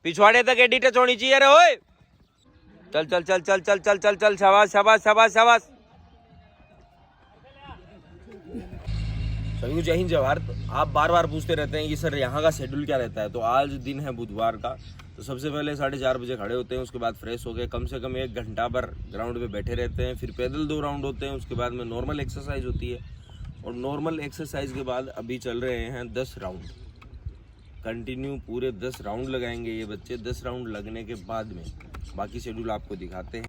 पिछवाड़े तक AD touch होनी चाहिए रे ओए। चल चल चल चल चल चल चल चल, शाबाश शाबाश शाबाश शाबाश। सभी को जय हिंद जय भारत। आप बार बार पूछते रहते हैं कि सर यहाँ का शेड्यूल क्या रहता है। तो आज दिन है बुधवार का। तो सबसे पहले 4:30 बजे खड़े होते हैं, उसके बाद फ्रेश हो गए कम से कम 1 घंटा पर ग्राउंड पे बैठे रहते हैं, फिर पैदल 2 राउंड होते हैं, उसके बाद में नॉर्मल एक्सरसाइज होती है और नॉर्मल एक्सरसाइज के बाद अभी चल रहे हैं 10 राउंड कंटिन्यू। पूरे 10 राउंड लगाएंगे ये बच्चे। 10 राउंड लगने के बाद में बाकी शेड्यूल आपको दिखाते हैं।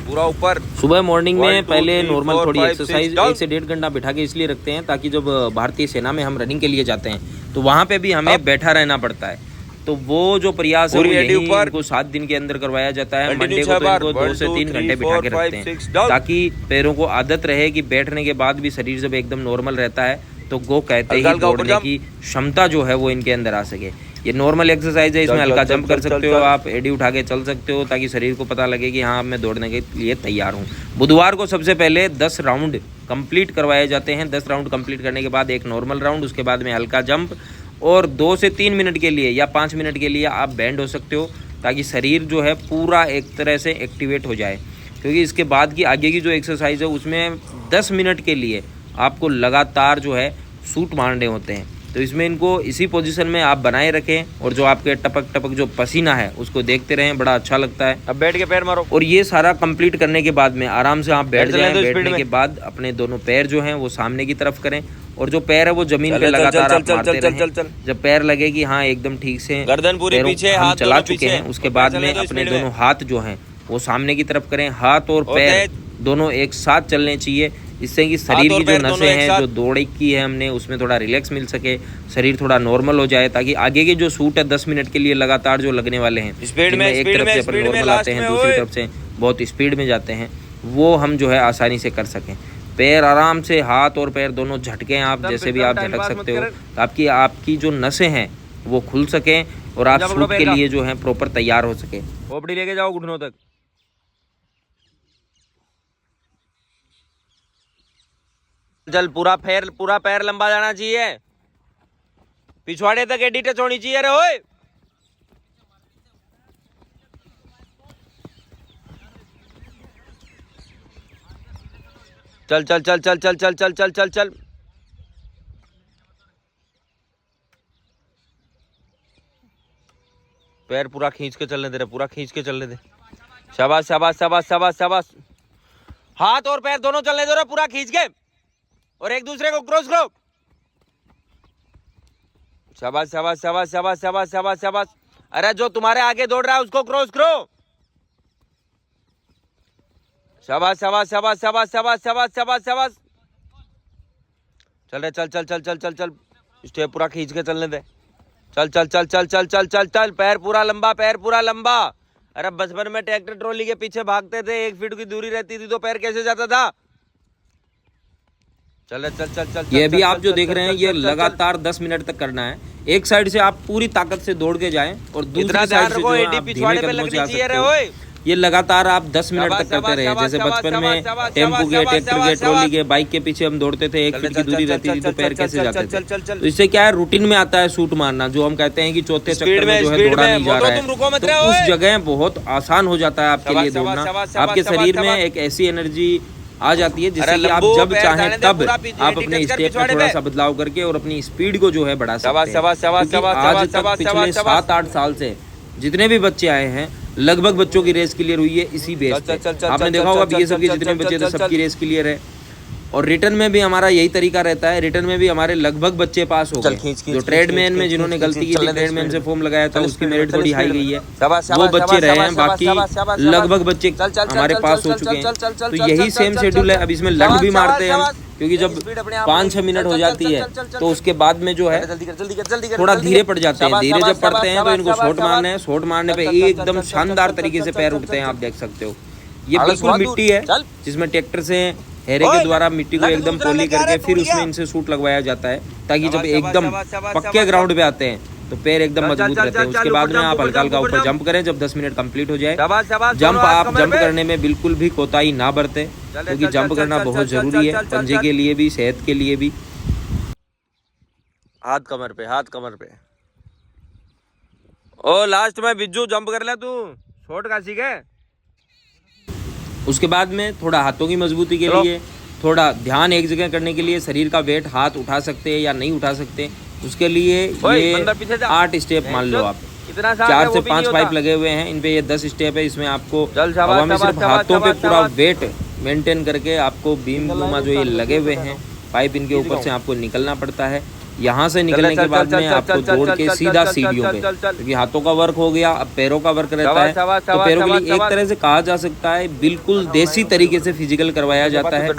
पूरा ऊपर सुबह मॉर्निंग में पहले नॉर्मल थोड़ी एक्सरसाइज 1 से 1.5 घंटा बिठा के इसलिए रखते हैं ताकि जब भारतीय सेना में हम रनिंग के लिए जाते हैं तो वहाँ पे भी हमें बैठा रहना पड़ता है। तो वो जो प्रयास है वो यही इनको 7 दिन के अंदर करवाया जाता है। मंडे को तो इनको 2 से 3 घंटे बिठा के रखते हैं ताकि पैरों को आदत रहे कि बैठने के बाद भी शरीर जब एकदम नॉर्मल रहता है तो वो कहते ही दौड़ने की क्षमता जो है वो इनके अंदर आ सके। ये नॉर्मल एक्सरसाइज है, इसमें हल्का जंप कर सकते हो आप, एडी उठा के चल सकते हो ताकि शरीर को पता लगे कि हाँ मैं दौड़ने के लिए तैयार हूँ। बुधवार को सबसे पहले 10 राउंड कंप्लीट करवाए जाते हैं। 10 राउंड कंप्लीट करने के बाद एक नॉर्मल राउंड, उसके बाद में हल्का जंप और 2 से 3 मिनट के लिए या 5 मिनट के लिए आप बैंड हो सकते हो ताकि शरीर जो है पूरा एक तरह से एक्टिवेट हो जाए। क्योंकि इसके बाद की आगे की जो एक्सरसाइज है उसमें 10 मिनट के लिए आपको लगातार जो है शूट मारने होते हैं। तो इसमें इनको इसी पोजीशन में आप बनाए रखें और जो आपके टपक टपक जो पसीना है उसको देखते रहें, बड़ा अच्छा लगता है। अब बैठ के पैर मारो। और ये सारा कंप्लीट करने के बाद में आराम से आप बैठ जाएं। बैठने के बाद अपने दोनों पैर जो हैं वो सामने की तरफ करें और जो पैर है वो जमीन पे लगातार आप मारते रहें। जब पैर लगे कि हाँ एकदम ठीक से गर्दन पूरी पीछे, हम चला चुके हैं, उसके बाद में अपने दोनों हाथ जो हैं वो सामने की तरफ करें। हाथ और पैर दोनों एक साथ चलने चाहिए, इससे कि शरीर की जो नसें हैं जो दौड़ की है हमने उसमें थोड़ा रिलैक्स मिल सके, शरीर थोड़ा नॉर्मल हो जाए ताकि आगे के जो शूट है 10 मिनट के लिए लगातार जो लगने वाले हैं, स्पीड में एक तरफ से अपन नॉर्मल आते हैं, दूसरी तरफ से बहुत स्पीड में जाते हैं, वो हम जो है आसानी से कर सकें। पैर आराम से, हाथ और पैर दोनों झटके आप जैसे भी आप झटक सकते हो ताकि आपकी जो नसें हैं वो खुल सकें और आप शूट के लिए जो है प्रॉपर तैयार हो सके। खोपड़ी लेके जाओ घुटनों तक। चल पूरा पैर लंबा जाना चाहिए, पिछवाड़े तक एडी टच होनी चाहिए रे ओए। चल चल चल चल चल चल चल चल चल चल। पैर पूरा खींच के चलने दे रे, पूरा खींच के चलने दे। शाबाश शाबाश शाबाश शाबाश शाबाश। हाथ और पैर दोनों चलने दो रे, पूरा खींच के और एक दूसरे को क्रॉस करो। शाबाश शाबाश शाबाश शाबाश शाबाश शाबाश शाबाश। अरे जो तुम्हारे आगे दौड़ रहा है उसको क्रॉस करो। शाबाश शाबाश शाबाश शाबाश शाबाश शाबाश शाबाश शाबाश। चल रे चल चल चल चल चल चल, स्टेप पूरा खींच के चलने दे। चल चल चल चल चल चल चल चल। पैर पूरा लंबा, पैर पूरा लंबा। अरे बचपन में ट्रैक्टर ट्रॉली के पीछे भागते थे, 1 फीट की दूरी रहती थी तो पैर कैसे जाता था। चल चल चल चल। ये भी आप जो देख रहे हैं ये लगातार 10 मिनट तक करना है। एक साइड से आप पूरी ताकत से दौड़ के जाएं और दूसरी साइड से जो है आप धीमे कदमों से आ सकते हो। ये लगातार आप 10 मिनट तक करते रहे। जैसे बचपन में टेम्पो के, ट्रैक्टर के, ट्रॉली के, बाइक के पीछे हम दौड़ते थे, 1 फीट की दूरी रहती थी तो पैर कैसे जाते थे। तो इससे क्या है, रूटीन में आता है शूट मारना, जो हम कहते हैं कि चौथे चक्कर में जो है दौड़ा नहीं जा रहा है, तो उस जगह बहुत आसान हो जाता है आपके लिए दौड़ना। आपके शरीर में एक ऐसी एनर्जी आ जाती है जिससे कि आप जब चाहें तब आप अपने स्टेप में थोड़ा सा बदलाव करके और अपनी स्पीड को जो है बढ़ा सकते हैं। आज तक पिछले 7-8 साल से जितने भी बच्चे आए हैं लगभग बच्चों की रेस क्लियर हुई है इसी बेस पे। आपने देखा होगा बीएसएफ के जितने बच्चे थे सबकी रेस क्लियर है। और रिटर्न में भी हमारा यही तरीका रहता है, रिटर्न में भी हमारे लगभग बच्चे पास हो गए। जो ट्रेडमैन में जिन्होंने गलती की थी, ट्रेडमैन से फॉर्म लगाया था, उसकी मेरिट थोड़ी हाई गई है, वो बच्चे रहे हैं, बाकी लगभग बच्चे हमारे पास हो चुके हैं। तो यही सेम शेड्यूल है। अब इसमें लंग भी मारते हैं हम, क्योंकि जब 5-6 मिनट हो जाती है तो उसके बाद में जो है थोड़ा धीरे पड़ जाते हैं। धीरे जब पड़ते हैं तो इनको शॉट मारने हैं, शॉट मारने पे एकदम शानदार तरीके से पैर उठते हैं, आप देख सकते हो। ये बिल्कुल मिट्टी है जिसमें ट्रैक्टर से हेरे के द्वारा मिट्टी को एकदम पोली करके फिर उसमें इनसे शूट लगवाया जाता है ताकि जब एकदम पक्के ग्राउंड पे आते हैं तो पैर एकदम मजबूत रहते हैं। उसके बाद में आप हल्का हल्का ऊपर जंप करें जब 10 मिनट कंप्लीट हो जाए। जंप आप जंप करने में बिल्कुल भी कोताही ना बरतें, क्योंकि जंप करना बहुत जरूरी है, पंजे के लिए भी, सेहत के लिए भी। हाथ कमर पे, हाथ कमर पे ओ लास्ट में बिज्जू जंप कर ले तू, शॉट का सीखे। उसके बाद में थोड़ा हाथों की मजबूती के लिए, थोड़ा ध्यान एक जगह करने के लिए, शरीर का वेट हाथ उठा सकते हैं या नहीं उठा सकते, उसके लिए ये 8 स्टेप मान लो आप। 4 से 5 पाइप लगे हुए हैं, इन पे ये 10 स्टेप है। इसमें आपको हवा में सिर्फ हाथों पे पूरा वेट मेंटेन करके आपको बीम गुमा जो ये लगे हुए हैं पाइप, इनके ऊपर से आपको निकलना पड़ता है। यहाँ से निकलने के बाद में आपको दौड़ के सीधा सीढ़ियों पे, क्योंकि हाथों का वर्क हो गया, अब पैरों का वर्क रहता है। तो पैरों के लिए एक तरह से कहा जा सकता है बिल्कुल देसी तरीके से फिजिकल करवाया जाता है,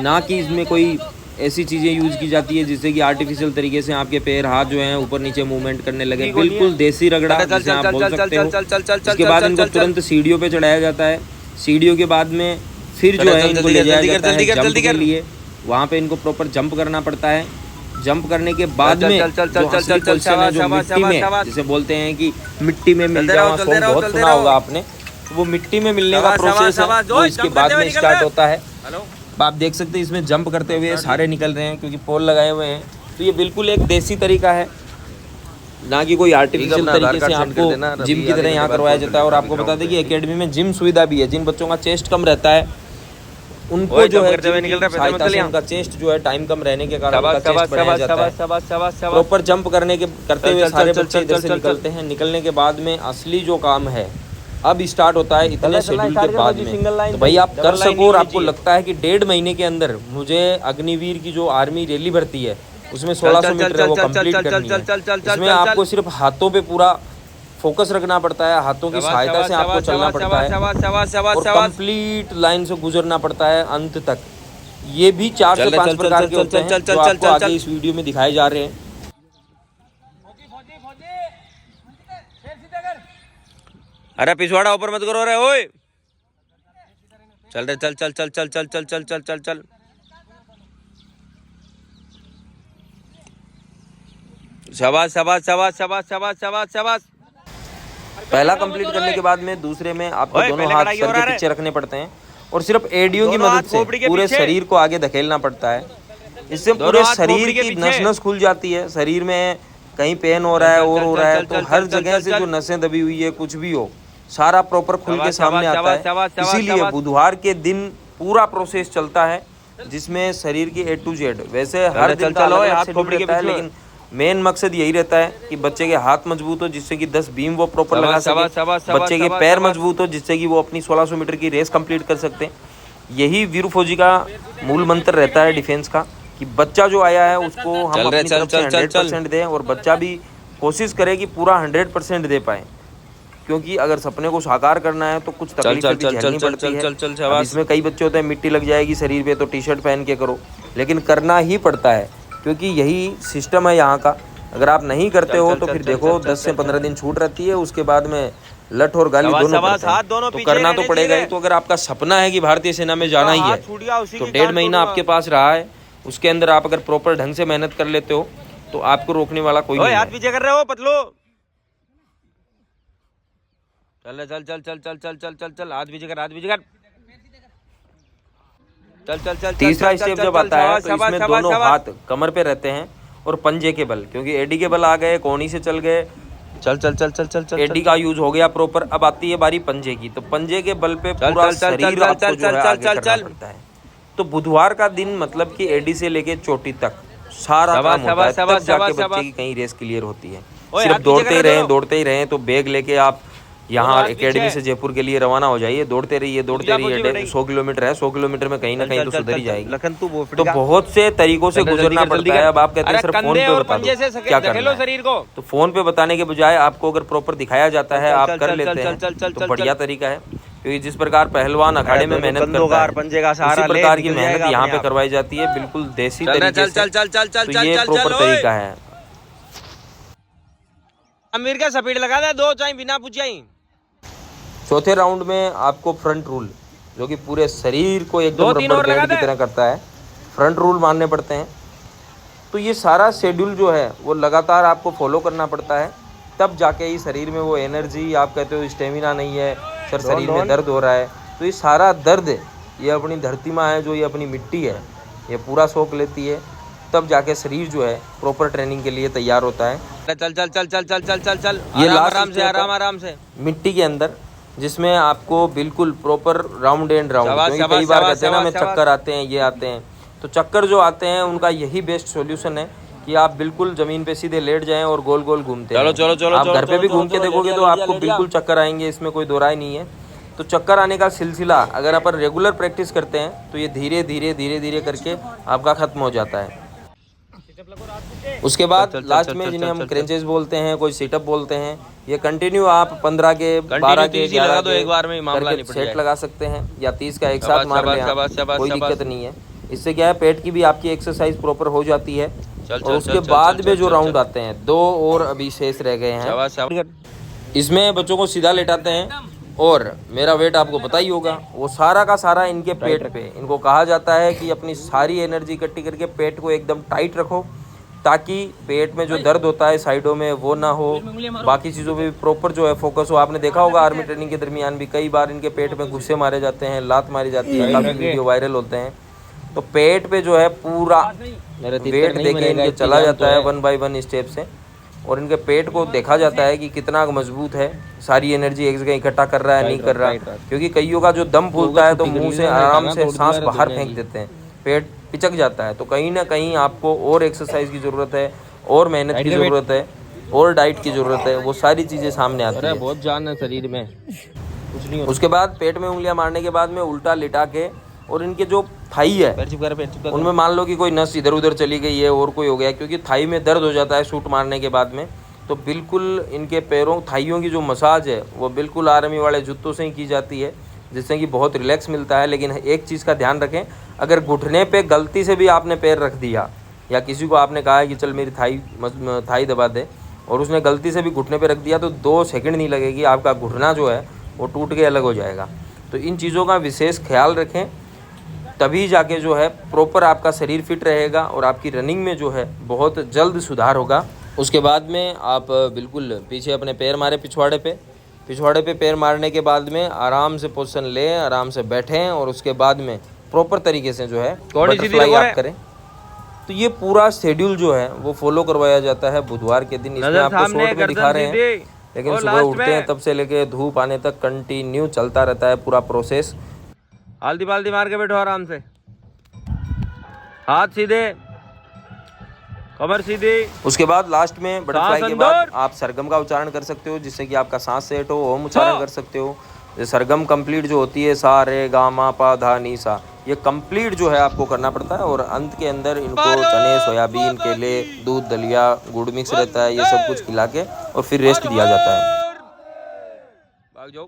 ना कि इसमें कोई ऐसी चीज़ें यूज की जाती है जिससे कि आर्टिफिशियल तरीके से आपके पैर हाथ जो हैं ऊपर नीचे मूवमेंट करने लगे। बिल्कुल देसी रगड़ा जिसे आप बोल सकते हो। उसके बाद इनको तुरंत सीढ़ियों पे चढ़ाया जाता है। सीढ़ियों के बाद में फिर जो है इनको ले जाया जाता है जंप के लिए। वहाँ पे इनको प्रॉपर जंप करना पड़ता है। जंप करने के बाद में जो असली क्वेश्चन है, जो मिट्टी में जिसे बोलते हैं कि मिट्टी में मिल जाओ, बहुत सुना होगा आपने, तो वो मिट्टी में मिलने का प्रोसेस है वो इसके बाद में स्टार्ट होता है। आप देख सकते हैं इसमें जंप करते हुए सारे निकल रहे हैं क्योंकि पोल लगाए हुए हैं। तो ये बिल्कुल एक देसी तरीका है, ना कि कोई आर्टिफिशियल तरीके से आपको जिम की तरह यहाँ करवाया जाता है। और आपको बता दें कि एकेडमी में जिम सुविधा भी है। जिन बच्चों का चेस्ट कम रहता है उनको जो है सहायता से उनका चेस्ट जो है टाइम कम रहने के कारण उनका चेस्ट बढ़ाया जाता है। प्रॉपर जंप करते हुए सारे बच्चे इधर से निकलते हैं। निकलने के बाद में असली जो काम है अब स्टार्ट होता है इतने शेड्यूल के बाद में। तो भाई आप कर सको और आपको लगता है कि 1.5 महीने के अंदर मुझे अग्निवीर की जो आर्मी रैली भर्ती है उसमें 1600 मीटर है वो कंप्लीट करनी है। इसमें आपको सिर्फ हाथों पे पूरा फोकस रखना पड़ता है, हाथों की सहायता से आपको चलना पड़ता है और कंप्लीट लाइन से गुजरना पड़ता है अंत तक। ये भी 4 से 5 प्रकार के होते हैं जो आपको आगे इस वीडियो में दिखाए जा रहे हैं। अरे पिछवाड़ा ऊपर मत करो रे ओए, चल रे चल चल चल चल चल चल चल चल चल चल। शाबाश शाबाश शाबाश शाबाश शाबाश शाबाश शाबाश। पहला कंप्लीट करने के बाद में दूसरे में आपको दोनों हाथ सर के पीछे रखने पड़ते हैं और सिर्फ एडियो की मदद से पूरे शरीर को आगे धकेलना पड़ता है। इससे पूरे शरीर की नस नस खुल जाती है। शरीर में कहीं पेन हो रहा है और हो रहा है तो हर जगह से जो नसें दबी हुई है कुछ भी हो सारा प्रॉपर खुल के सामने आता है। इसीलिए बुधवार के दिन पूरा प्रोसेस चलता है जिसमें शरीर की A to Z, वैसे हर दिन का अलग शेड्यूल रहता है लेकिन मेन मकसद यही रहता है कि बच्चे के हाथ मजबूत हो जिससे कि 10 बीम वो प्रॉपर लगा सके, बच्चे के पैर मजबूत हो जिससे कि वो अपनी 1600 मीटर की रेस कंप्लीट कर सकते हैं। यही वीर फौजी का मूल मंत्र रहता है डिफेंस का कि बच्चा जो आया है उसको हम अपनी तरफ से 100% दें और बच्चा भी कोशिश करे कि पूरा 100% दे पाए, क्योंकि अगर सपने को साकार करना है तो कुछ तकलीफें भी झेलनी पड़ती है। अब इसमें कई बच्चे होते हैं मिट्टी लग जाएगी शरीर पे तो टी-शर्ट पहन के करो, लेकिन करना ही पड़ता है क्योंकि यही सिस्टम है यहाँ का। अगर आप नहीं करते हो तो फिर देखो 10 से 15 दिन छूट रहती है, उसके बाद में लठ और गाली दोनों पड़ते हैं। तो करना तो पड़ेगा ही। तो अगर आपका सपना है कि भारतीय सेना में जाना ही है तो 1.5 महीना आपके पास रहा है, उसके अंदर आप अगर प्रॉपर ढंग से मेहनत कर लेते हो तो आपको रोकने वाला कोई नहीं है। हाथ पीछे कर रहे हो पतलो, चल चल चल चल चल चल चल चल चल हाथ पीछे कर, हाथ पीछे कर, चल चल चल। तीसरा स्टेप जब आता है तो इसमें दोनों हाथ कमर पे रहते हैं और पंजे के बल, क्योंकि एडी के बल आ गए, कोहनी से चल गए, चल चल चल चल चल चल। एडी का यूज हो गया प्रॉपर। अब आती है बारी पंजे की, तो पंजे के बल पे पूरा शरीर आपको जो है आगे करना पड़ता है। तो बुधवार का दिन मतलब कि एडी से लेके चोटी तक सारा काम होता है, तब जाके बच्चे की कहीं रेस क्लियर होती है। सिर्फ दौड़ते ही रहें तो बैग लेके आप यहाँ एकेडमी से जयपुर के लिए रवाना हो जाइए। दौड़ते रहिए 100 किलोमीटर है, 100 किलोमीटर में कहीं ना कहीं तो सुधर ही जाएगी। तो बहुत से तरीकों से गुजरना पड़ता है। अब आप कहते हैं सर फोन पे बता दो क्या करना है, तो फोन पे बताने के बजाय आपको अगर प्रॉपर दिखाया जाता है आप कर लेते हैं तो बढ़िया तरीका है। क्योंकि जिस प्रकार पहलवान अखाड़े में मेहनत करता है उसी प्रकार की मेहनत यहाँ पे करवाई जाती है, बिल्कुल देसी तरीके से। तो ये प्रॉपर तरीका है। अमीर का स्पीड लगा दे 2 चाहे बिना पूछे। चौथे राउंड में आपको फ्रंट रूल, जो कि पूरे शरीर को एकदम रबर बैंड की तरह करता है, फ्रंट रूल मानने पड़ते हैं। तो ये सारा शेड्यूल जो है वो लगातार आपको फॉलो करना पड़ता है, तब जाके ही शरीर में वो एनर्जी, आप कहते हो स्टेमिना नहीं है सर, शरीर में दर्द हो रहा है, तो ये सारा दर्द ये अपनी धरती माँ है, जो ये अपनी मिट्टी है, ये पूरा सोख लेती है। तब जाके शरीर जो है प्रॉपर ट्रेनिंग के लिए तैयार होता है। चल चल चल चल चल चल चल चल ये आराम से आराम से मिट्टी के अंदर, जिसमें आपको बिल्कुल प्रॉपर राउंड एंड राउंड, क्योंकि कई बार कहते हैं ना हमें चक्कर आते हैं, ये आते हैं, तो चक्कर जो आते हैं उनका यही बेस्ट सॉल्यूशन है कि आप बिल्कुल जमीन पे सीधे लेट जाएं और गोल गोल घूमते हैं। चलो आप घर पे भी घूम के देखोगे तो आपको बिल्कुल चक्कर आएंगे, इसमें कोई दो राय नहीं है। तो चक्कर आने का सिलसिला अगर अपन रेगुलर प्रैक्टिस करते हैं तो ये धीरे धीरे धीरे धीरे करके आपका खत्म हो जाता है। उसके बाद लास्ट में जिन्हें हम क्रंचेस बोलते हैं, कोई सिटअप बोलते हैं, ये कंटिन्यू आप 15 के 12 के 11 के एक बार में मामला नहीं सेट लगा सकते हैं, या 30 का एक साथ मार लें, कोई दिक्कत नहीं है। इससे क्या है, पेट की भी आपकी एक्सरसाइज प्रॉपर हो जाती है। और उसके बाद में जो राउंड आते हैं, 2 और अभी शेष रह गए हैं। इसमें बच्चों को सीधा लेटाते हैं और मेरा वेट आपको पता ही होगा, वो सारा का सारा इनके पेट पे। इनको कहा जाता है कि अपनी सारी एनर्जी इकट्ठी करके पेट को एकदम टाइट रखो, ताकि पेट में जो दर्द होता है साइडों में वो ना हो, बाकी चीज़ों पे भी प्रॉपर जो है फोकस हो। आपने देखा होगा आर्मी ट्रेनिंग के दरमियान भी कई बार इनके पेट में घुस्से मारे जाते हैं, लात मारी जाती है, काफ़ी वीडियो वायरल होते हैं। तो पेट पे जो है पूरा वेट देके इनके चला जाता है 1 बाय 1 स्टेप से, और इनके पेट को देखा जाता है कि कितना मजबूत है, सारी एनर्जी एक जगह इकट्ठा कर रहा है नहीं कर रहा है। क्योंकि कईयों का जो दम फूलता है तो मुंह से आराम से सांस बाहर फेंक देते हैं, पेट पिचक जाता है। तो कहीं ना कहीं आपको और एक्सरसाइज की ज़रूरत है, और मेहनत की ज़रूरत है, और डाइट की ज़रूरत है, वो सारी चीज़ें सामने आती है। बहुत जान है शरीर में, कुछ नहीं। उसके बाद पेट में उंगलियां मारने के बाद में उल्टा लिटा के, और इनके जो थाई है उनमें मान लो कि कोई नस इधर उधर चली गई है और कोई हो गया, क्योंकि थाई में दर्द हो जाता है शूट मारने के बाद में, तो बिल्कुल इनके पैरों थाइयों की जो मसाज है वो बिल्कुल आर्मी वाले जूतों से ही की जाती है, जिससे कि बहुत रिलैक्स मिलता है। लेकिन एक चीज़ का ध्यान रखें, अगर घुटने पे गलती से भी आपने पैर रख दिया, या किसी को आपने कहा है कि चल मेरी थाई दबा दे, और उसने गलती से भी घुटने पे रख दिया, तो 2 सेकंड नहीं लगेगी, आपका घुटना जो है वो टूट के अलग हो जाएगा। तो इन चीज़ों का विशेष ख्याल रखें, तभी जाके जो है प्रॉपर आपका शरीर फिट रहेगा और आपकी रनिंग में जो है बहुत जल्द सुधार होगा। उसके बाद में आप बिल्कुल पीछे अपने पैर मारे पिछवाड़े पे पैर मारने के बाद में आराम से पोजीशन लें, आराम से बैठें, और उसके बाद में प्रॉपर तरीके से जो है बटरफ्लाई आप करें। तो ये पूरा शेड्यूल जो है वो फॉलो करवाया जाता है बुधवार के दिन। इसमें आपको शॉर्ट में दिखा रहे हैं, लेकिन सुबह उठते हैं तब से लेके धूप आने तक कंटिन्यू चलता रहता है पूरा प्रोसेस। आलती पालती मार के बैठो आराम से, हाथ सीधे, कमर सीधी। उसके बाद लास्ट में बटरफ्लाई के बाद आप सरगम का उच्चारण कर सकते हो, जिससे कि आपका सांस सेट हो। ओम उच्चारण कर सकते हो। सरगम कंप्लीट जो होती है, सा रे गा मा पा धा नी सा, ये कंप्लीट जो है आपको करना पड़ता है। और अंत के अंदर इनको चने, सोयाबीन, केले, दूध, दलिया, गुड़ मिक्स रहता है, ये सब कुछ खिला के और फिर रेस्ट दिया जाता है। भाग जाओ।